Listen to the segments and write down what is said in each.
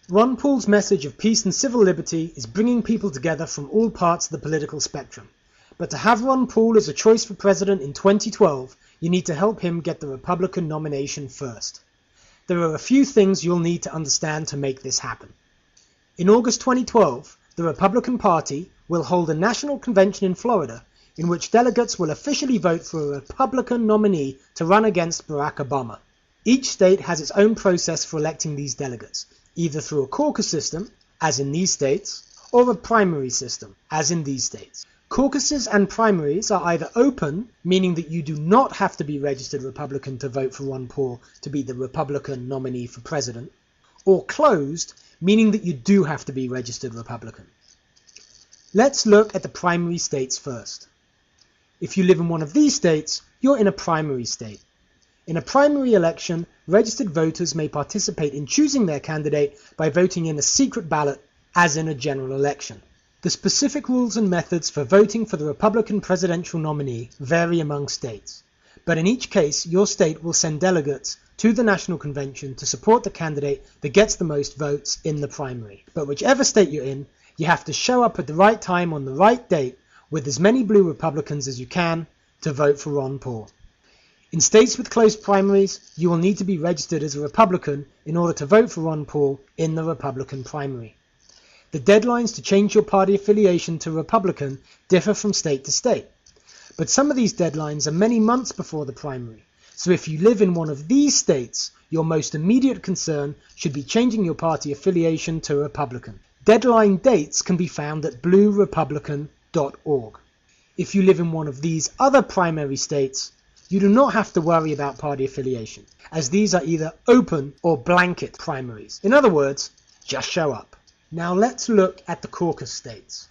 Ron Paul's message of peace and civil liberty is bringing people together from all parts of the political spectrum. But to have Ron Paul as a choice for president in 2012, you need to help him get the Republican nomination first. There are a few things you'll need to understand to make this happen. In August 2012, the Republican Party will hold a national convention in Florida in which delegates will officially vote for a Republican nominee to run against Barack Obama. Each state has its own process for electing these delegates, either through a caucus system, as in these states, or a primary system, as in these states. Caucuses and primaries are either open, meaning that you do not have to be registered Republican to vote for Ron Paul to be the Republican nominee for president, or closed, meaning that you do have to be registered Republican. Let's look at the primary states first. If you live in one of these states, you're in a primary state. In a primary election, registered voters may participate in choosing their candidate by voting in a secret ballot, as in a general election. The specific rules and methods for voting for the Republican presidential nominee vary among states, but in each case, your state will send delegates to the national convention to support the candidate that gets the most votes in the primary. But whichever state you're in, you have to show up at the right time on the right date with as many blue Republicans as you can to vote for Ron Paul. In states with closed primaries, you will need to be registered as a Republican in order to vote for Ron Paul in the Republican primary. The deadlines to change your party affiliation to Republican differ from state to state, but some of these deadlines are many months before the primary, so if you live in one of these states, your most immediate concern should be changing your party affiliation to Republican. Deadline dates can be found at bluerepublican.org. If you live in one of these other primary states, you do not have to worry about party affiliation, as these are either open or blanket primaries. In other words, just show up. Now let's look at the caucus states.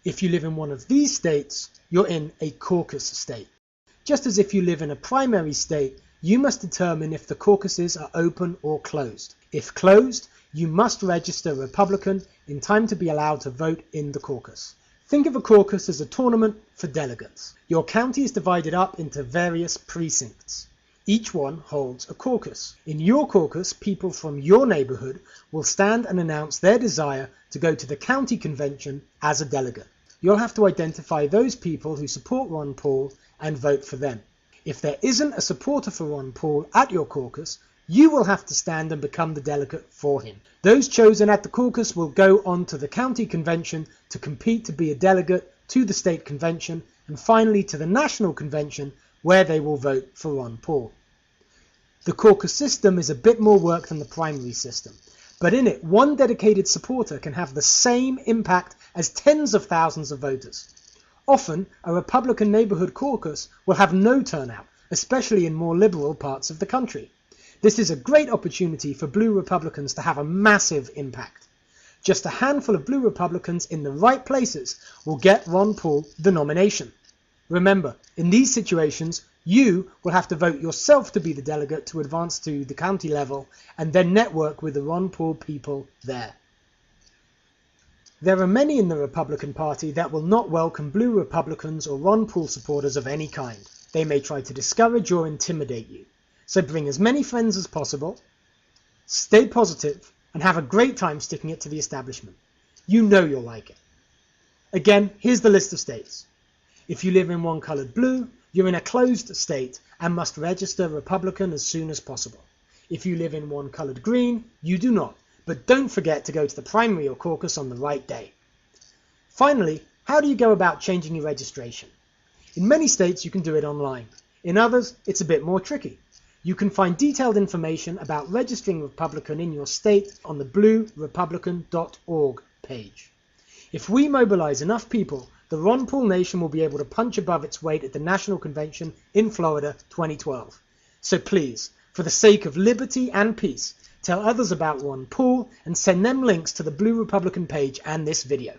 If you live in one of these states, you're in a caucus state. Just as if you live in a primary state, you must determine if the caucuses are open or closed. If closed, you must register Republican in time to be allowed to vote in the caucus. Think of a caucus as a tournament for delegates. Your county is divided up into various precincts. Each one holds a caucus. In your caucus, people from your neighborhood will stand and announce their desire to go to the county convention as a delegate. You'll have to identify those people who support Ron Paul and vote for them. If there isn't a supporter for Ron Paul at your caucus, you will have to stand and become the delegate for him. Those chosen at the caucus will go on to the county convention to compete to be a delegate to the state convention and finally to the national convention where they will vote for Ron Paul. The caucus system is a bit more work than the primary system, but in it, one dedicated supporter can have the same impact as tens of thousands of voters. Often, a Republican neighborhood caucus will have no turnout, especially in more liberal parts of the country. This is a great opportunity for blue Republicans to have a massive impact. Just a handful of blue Republicans in the right places will get Ron Paul the nomination. Remember, in these situations, you will have to vote yourself to be the delegate to advance to the county level and then network with the Ron Paul people there. There are many in the Republican Party that will not welcome blue Republicans or Ron Paul supporters of any kind. They may try to discourage or intimidate you. So bring as many friends as possible, stay positive, and have a great time sticking it to the establishment. You know you'll like it. Again, here's the list of states. If you live in one coloured blue, you're in a closed state and must register Republican as soon as possible. If you live in one coloured green, you do not, but don't forget to go to the primary or caucus on the right day. Finally, how do you go about changing your registration? In many states you can do it online. In others, it's a bit more tricky. You can find detailed information about registering Republican in your state on the bluerepublican.org page. If we mobilize enough people, the Ron Paul Nation will be able to punch above its weight at the National Convention in Florida 2012. So please, for the sake of liberty and peace, tell others about Ron Paul and send them links to the Blue Republican page and this video.